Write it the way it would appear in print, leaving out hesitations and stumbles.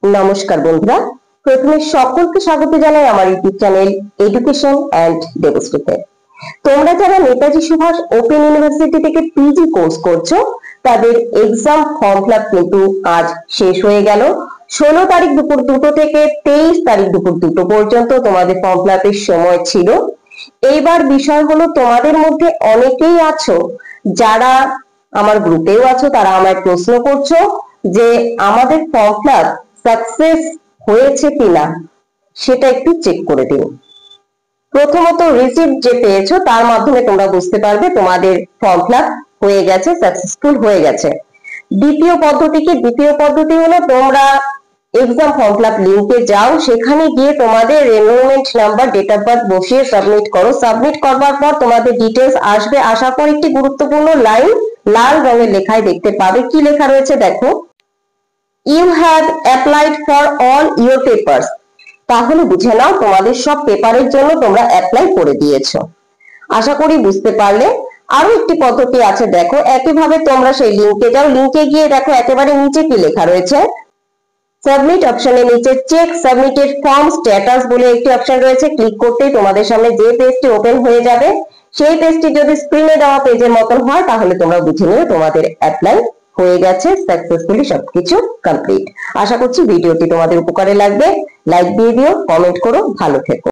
নমস্কার বন্ধুরা, প্রথমে সকলকে স্বাগত জানাই আমার ইউটিউব চ্যানেল এডুকেশন অ্যান্ড ডেভোস্টিতে। তোমরা যারা নেতাজি সুভাষ ওপেন ইউনিভার্সিটি থেকে পিজি কোর্স করছো তাদের এক্সাম ফর্ম ফিল আপ কিন্তু আজ শেষ হয়ে গেল। 16 তারিখ দুপুর 2টো থেকে 23 তারিখ দুপুর 2টো পর্যন্ত তোমাদের ফর্ম ফিল আপের সময় ছিল। এইবার বিষয় হলো, তোমাদের মধ্যে অনেকেই আছো যারা আমার গ্রুপেও আছো, তারা আমায় প্রশ্ন করছো যে আমাদের ফর্ম ফিল আপ সাকসেস হয়েছে কিনা সেটা একটু চেক করে দিন। প্রথমত রিসিপ্ট যে পেয়েছো তার মাধ্যমে তোমরা বুঝতে পারবে তোমাদের ফর্ম ফিল আপ হয়ে গেছে, সাকসেসফুল হয়ে গেছে। দ্বিতীয় পদ্ধতি কি? দ্বিতীয় পদ্ধতি হলো তোমরা এক্সাম ফর্ম ফিল আপ লিংকে যাও, সেখানে গিয়ে তোমাদের enrolment number, date of birth বসিয়ে সাবমিট করো। সাবমিট করবার পর তোমাদের ডিটেলস আসবে, আসার পর একটি গুরুত্বপূর্ণ লাইন লাল রঙের লেখায় দেখতে পাবে। কি লেখা রয়েছে দেখো, you have applied for all your papers. তাহলে বুঝে নাও তোমাদের সব পেপারের জন্য তোমরা অ্যাপ্লাই করে দিয়েছো। আশা করি বুঝতে পারলে। আরো একটি পদ্ধতি আছে, দেখো একইভাবে তোমরা সেই লিংকে যাও, লিংকে গিয়ে দেখো একেবারে নিচে কি লেখা রয়েছে, সাবমিট অপশনের নিচে চেক সাবমিটেড ফর্ম স্ট্যাটাস বলে একটি অপশন রয়েছে। ক্লিক করতেই তোমাদের সামনে যে পেজটি ওপেন হয়ে যাবে, সেই পেজটি যদি স্ক্রিনে দেওয়া পেজের মতন হয় তাহলে তোমরা বুঝে নিও তোমাদের অ্যাপ্লাই হয়ে গেছে, সাকসেসফুলি সবকিছু কমপ্লিট। আশা করছি ভিডিওটি তোমাদের উপকারে লাগবে। লাইক দিয়ে দিও, কমেন্ট করো, ভালো থেকো।